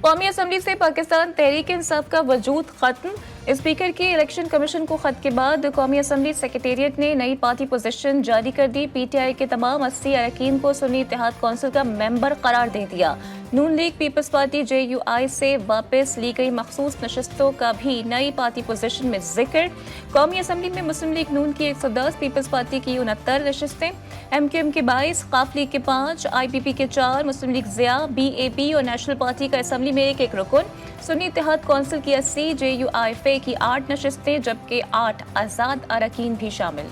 कौमी असम्बली से पाकिस्तान तहरीक इंसाफ का वजूद खत्म। स्पीकर के इलेक्शन कमीशन को खत के बाद कौमी असम्बली सेक्रेटेरिएट ने नई पार्टी पोजीशन जारी कर दी। पीटीआई के तमाम 80 अरकान को सुन्नी इत्तेहाद कौंसिल का मेंबर करार दे दिया। नून लीग पीपल्स पार्टी JUI से वापस ली गई मखसूस नशस्तों का भी नई पार्टी पोजीशन में जिक्र। कौमी असम्बली में मुस्लिम लीग नून की 110, पीपल्स पार्टी की 69 नशस्तें, MQM के 22, काफ लीग के 5, IPP के 4, मुस्लिम लीग ज़िया, BAP और नेशनल पार्टी का असम्बली में एक रुकन, सुन्नी इत्तेहाद कौंसिल की 80, JUI फे की 8 नशस्तें, जबकि 8 आज़ाद अरकान भी शामिल।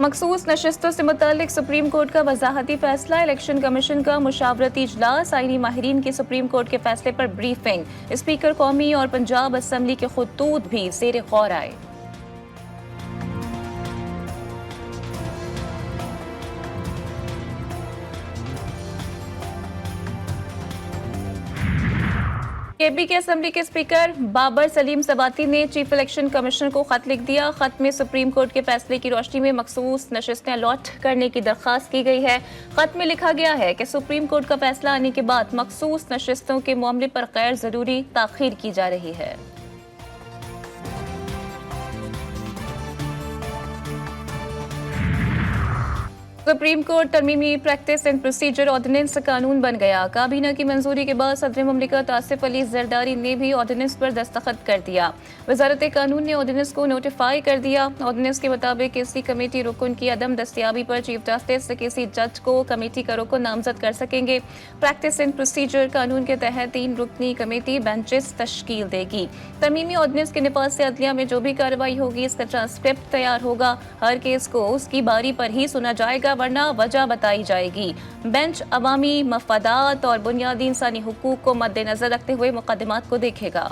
मखसूस नशस्तों से मुतालिक सुप्रीम कोर्ट का वजाहती फैसला। इलेक्शन कमीशन का मुशावरती इजलास, आईनी माहिरीन की सुप्रीम कोर्ट के फैसले पर ब्रीफिंग। स्पीकर कौमी और पंजाब असम्बली के खुतूत भी ज़ेर गौर आए। केपी के असम्बली के स्पीकर बाबर सलीम सबाती ने चीफ इलेक्शन कमिश्नर को खत लिख दिया। खत में सुप्रीम कोर्ट के फैसले की रोशनी में मखसूस नशस्तें अलॉट करने की दरख्वास्त की गई है। खत में लिखा गया है कि सुप्रीम कोर्ट का फैसला आने के बाद मखसूस नशस्तों के मामले पर गैर जरूरी ताखीर की जा रही है। सुप्रीम कोर्ट तरमीमी प्रैक्टिस एंड प्रोसीजर ऑर्डिनेंस कानून बन गया। काबीना की मंजूरी के बाद सदर मुमलिकत आसिफ अली जरदारी ने भी ऑर्डिनेंस पर दस्तखत कर दिया। वजारत कानून ने ऑर्डिनेंस को नोटिफाई कर दिया। ऑर्डिनेंस के मुताबिक किसी कमेटी रुकन की अदम दस्तियाबी पर चीफ जस्टिस किसी जज को कमेटी का रुकन नामजद कर सकेंगे। प्रैक्टिस एंड प्रोसीजर कानून के तहत 3 रुकनी कमेटी बेंचेस तश्कील देगी। तरमीमी ऑर्डिनेंस के निफाज से अदलिया में जो भी कार्रवाई होगी, इसका ट्रांसक्रिप्ट तैयार होगा। हर केस को उसकी बारी पर ही सुना जाएगा, वरना वजह बताई जाएगी। बेंच अवामी मफादात और बुनियादी इंसानी हुकूक को मद्देनजर रखते हुए मुकदमात को देखेगा।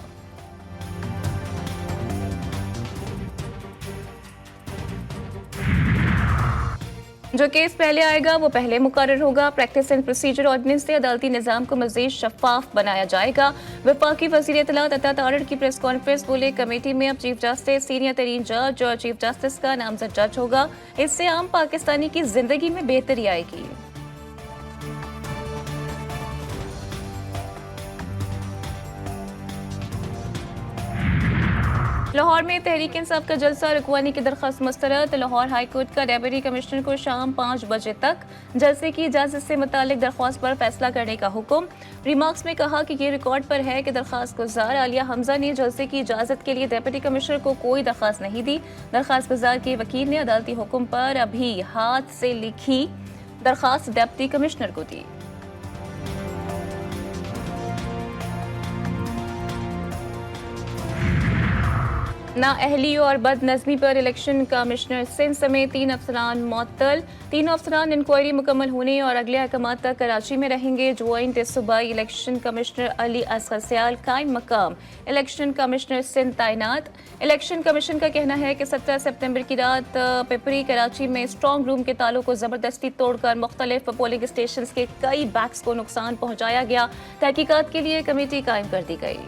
जो केस पहले आएगा वो पहले मुकर्रर होगा। प्रैक्टिस एंड प्रोसीजर ऑर्डिनेंस से अदालती निज़ाम को मज़ीद शफाफ बनाया जाएगा। वफाकी वज़ीर इत्तलात अता तारड़ की प्रेस कॉन्फ्रेंस बोले, कमेटी में अब चीफ जस्टिस, सीनियर तरीन जज और चीफ जस्टिस का नामजद जज होगा। इससे आम पाकिस्तानी की जिंदगी में बेहतरी आएगी। लाहौर में तहरीक इंसाफ का जलसा रुकवाने की दरख्वास्त मुस्तरद। लाहौर हाई कोर्ट का डेप्यूटी कमिश्नर को शाम 5 बजे तक जलसे की इजाजत से मुतालिक दरख्वास्त पर फैसला करने का हुक्म। रिमार्क्स में कहा कि ये रिकॉर्ड पर है कि दरख्वास्त गुजार आलिया हमजा ने जलसे की इजाजत के लिए डेप्यूटी कमिश्नर को कोई दरख्वास्त नहीं दी। दरख्वास्त गुजार के वकील ने अदालती हुक्म पर अभी हाथ से लिखी दरख्वास्त डेप्यूटी कमिश्नर को दी। नाअहली और बदनज़मी पर इलेक्शन कमिश्नर सिंध समेत 3 अफसरान मुअत्तल। 3 अफसरान इंक्वायरी मुकम्मल होने और अगले अहकामात तक कराची में रहेंगे। ज्वाइंट सूबाई इलेक्शन कमिश्नर अली असगर सयाल कायम मकाम इलेक्शन कमिश्नर सिंध तैनात। इलेक्शन कमीशन का कहना है कि 17 सितंबर की रात पिपरी कराची में स्ट्रॉन्ग रूम के तालों को जबरदस्ती तोड़कर मुख्तलिफ पोलिंग स्टेशन के कई बैग्स को नुकसान पहुंचाया गया। तहकीकात के लिए कमेटी कायम कर दी गई।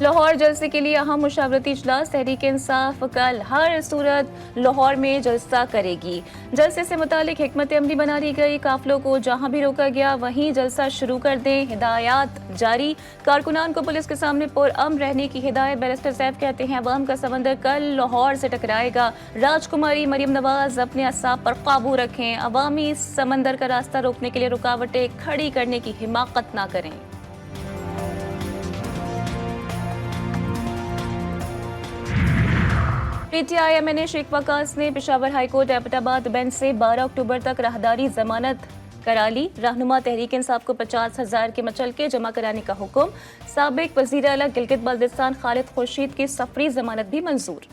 लाहौर जलसे के लिए अहम मुशावरती इजलास। तहरीक इंसाफ कल हर सूरत लाहौर में जलसा करेगी। जलसे से मुतालिक हिकमत अमली बना ली गई। काफिलों को जहां भी रोका गया वहीं जलसा शुरू कर दें, हिदायत जारी। कारकुनान को पुलिस के सामने पुरअमन रहने की हिदायत। बैरिस्टर सैफ कहते हैं, अवाम का समंदर कल लाहौर से टकराएगा। राजकुमारी मरियम नवाज अपने असाब पर काबू रखें। अवामी समंदर का रास्ता रोकने के लिए रुकावटें खड़ी करने की हिमाकत ना करें। PTI MNA शेख वकास ने पेशावर हाईकोर्ट एबटाबाद बेंच से 12 अक्टूबर तक राहदारी जमानत करा ली। रहनुमा तहरीक इंसाफ को 50,000 के मचलके जमा कराने का हुक्म। साबिक वजीर आला गिलगित बल्दिस्तान खालिद खुर्शीद की सफरी जमानत भी मंजूर।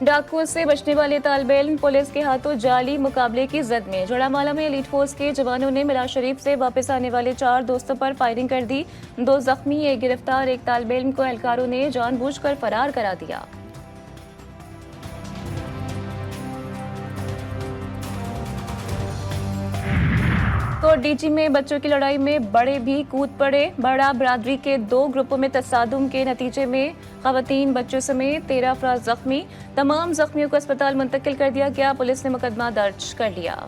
डाकुओं से बचने वाले तालिब इल्म पुलिस के हाथों जाली मुकाबले की जद में। जोड़ामाला में एलीट फोर्स के जवानों ने मिलाद शरीफ से वापस आने वाले 4 दोस्तों पर फायरिंग कर दी। 2 जख्मी, 1 गिरफ्तार। एक तालिब इल्म को एहलकारों ने जानबूझकर फरार करा दिया। कोट डीजी में बच्चों की लड़ाई में बड़े भी कूद पड़े। बड़ा बरादरी के 2 ग्रुपों में तसादुम के नतीजे में खवातीन बच्चों समेत 13 अफराद जख्मी। तमाम जख्मियों को अस्पताल मुंतकिल कर दिया गया। पुलिस ने मुकदमा दर्ज कर लिया।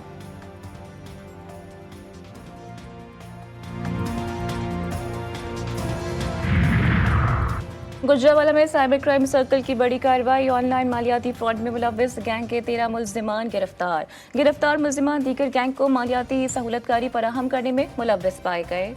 गुजरावाला में साइबर क्राइम सर्कल की बड़ी कार्रवाई। ऑनलाइन मालियाती फ्रॉड में मुलव्विस गैंग के 13 मुल्जिमान गिरफ्तार मुल्जिमान दीगर गैंग को मालियाती सहूलतकारी फराहम करने में मुलव्विस पाए गए।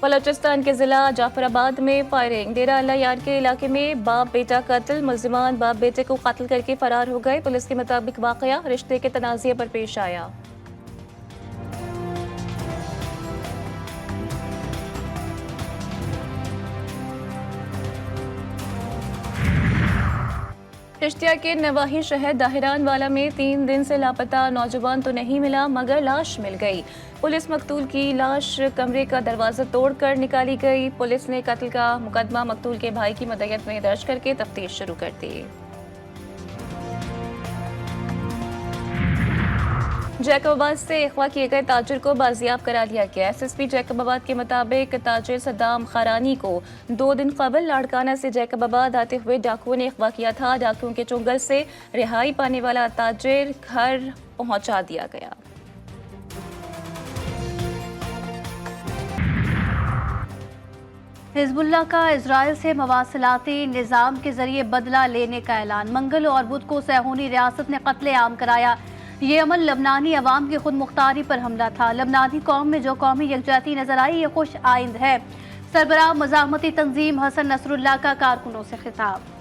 बलोचिस्तान के जिला जाफराबाद में फायरिंग। डेरा अल्लाह यार के इलाके में बाप बेटा कत्ल। मुल्जिमान बाप बेटे को कत्ल करके फरार हो गए। पुलिस के मुताबिक वाकया रिश्ते के तनाज़े पर पेश आया। चिश्तिया के नवाही शहर दाहिरान वाला में 3 दिन से लापता नौजवान तो नहीं मिला, मगर लाश मिल गई। पुलिस मकतूल की लाश कमरे का दरवाजा तोड़कर निकाली गई। पुलिस ने कत्ल का मुकदमा मकतूल के भाई की मदयत में दर्ज करके तफ्तीश शुरू कर दी। जैकबाबाद से अगवा किए गए ताजिर को बाजियाब करा लिया गया। एसएसपी जैकबाबाद के मुताबिक ताजिर सद्दाम खरानी को 2 दिन कबल लाड़काना से जैकबाबाद आते हुए डाकुओं ने अगवा किया था। डाकुओं के चुंगल से रिहाई पाने वाला ताजिर घर पहुंचा दिया गया। हिजबुल्लाह का इजराइल से मवासिलाती निज़ाम के जरिए बदला लेने का ऐलान। मंगल और बुध को सैहूनी रियासत ने कत्ले आम कराया। ये अमल लबनानी अवाम की खुद मुख्तारी पर हमला था। लबनानी कौम में जो कौमी यकजहती नजर आई, ये खुश आइंद है। सरबराह मज़ाहमती तंजीम हसन नसरुल्लाह का कारकुनों से खिताब।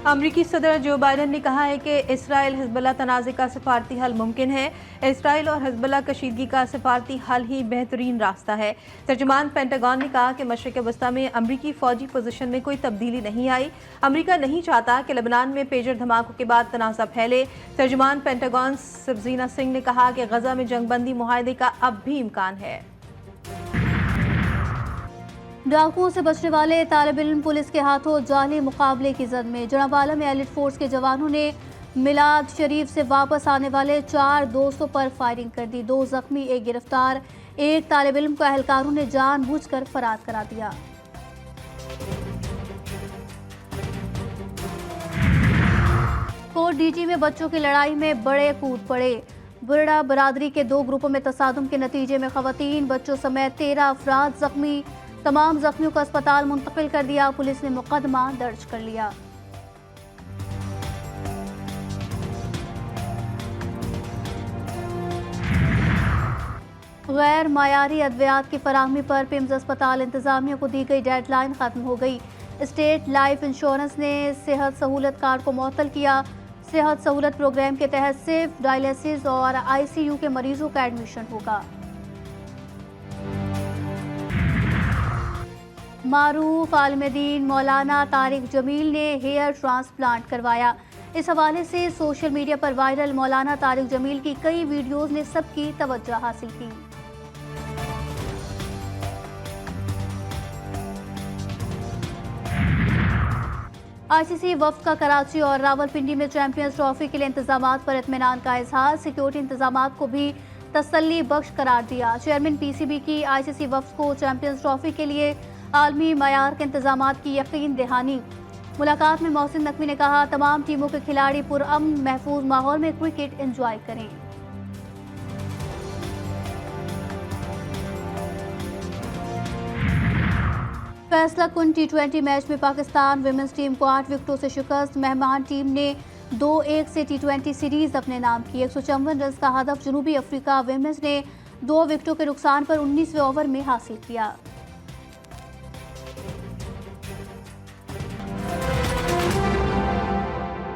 अमरीकी सदर जो बाइडन ने कहा है कि इसराइल हिजबुल्लाह तनाज़े का सफारती हल मुमकिन है। इसराइल और हिजबुल्लाह कशीदगी का सफारती हल ही बेहतरीन रास्ता है। तर्जुमान पेंटागन ने कहा कि मशरिक़ वस्ता में अमरीकी फौजी पोजीशन में कोई तब्दीली नहीं आई। अमरीका नहीं चाहता कि लेबनान में पेजर धमाकों के बाद तनाज़ा फैले। तर्जुमान पेंटागन सब्जीना सिंह ने कहा कि गजा में जंगबंदी मुआहदे का अब भी इम्कान है। डाकुओं से बचने वाले तालिब इल्म पुलिस के हाथों जाली मुकाबले की जद में। जनावाला में एलिट फोर्स के जवानों ने मिलाद शरीफ से वापस आने वाले 4 दोस्तों पर फायरिंग कर दी। 2 जख्मी, 1 गिरफ्तार। 1 तालिब इल्म को अहलकारों ने जानबूझकर फरार करा दिया। कोट डीजी में बच्चों की लड़ाई में बड़े कूद पड़े। बड़ा बरादरी के 2 ग्रुपों में तसादुम के नतीजे में खवातीन बच्चों समेत 13 अफराद जख्मी। तमाम जख्मियों को अस्पताल मुंतकिल कर दिया। पुलिस ने मुकदमा दर्ज कर लिया। गैर मायारी अद्वियात की फराहमी पर पिम्स अस्पताल इंतजामिया को दी गई डेडलाइन खत्म हो गई। स्टेट लाइफ इंश्योरेंस ने सेहत सहूलत कार्ड को मुअत्तल किया। सेहत सहूलत प्रोग्राम के तहत सिर्फ डायलिसिस और ICU के मरीजों का एडमिशन होगा। मारूफ आलिम दीन मौलाना तारिक जमील ने हेयर ट्रांसप्लांट करवाया। इस हवाले से सोशल मीडिया पर वायरल मौलाना तारिक जमील की कई वीडियोस ने सबकी तवज्जो हासिल की। ICC वफ्द का कराची और रावलपिंडी में चैंपियंस ट्रॉफी के लिए इंतजामात पर इत्मीनान का इजहार। सिक्योरिटी इंतजामात को भी तसल्ली बख्श करार दिया। चेयरमैन PCB की ICC वफ्द को चैंपियंस ट्रॉफी के लिए आलमी मयार के इंतजामात की यकीन दहानी। मुलाकात में मोहसिन नकवी ने कहा, तमाम टीमों के खिलाड़ी पुरअमन महफूज माहौल में क्रिकेट एंजॉय करें। फैसला कुन T20 मैच में पाकिस्तान विमेंस टीम को 8 विकेटों से शिकस्त। मेहमान टीम ने 2-1 से T20 सीरीज अपने नाम की। 154 रन का हदफ जनूबी अफ्रीका विमेंस ने 2 विकेटों के नुकसान पर 19वें ओवर में हासिल किया।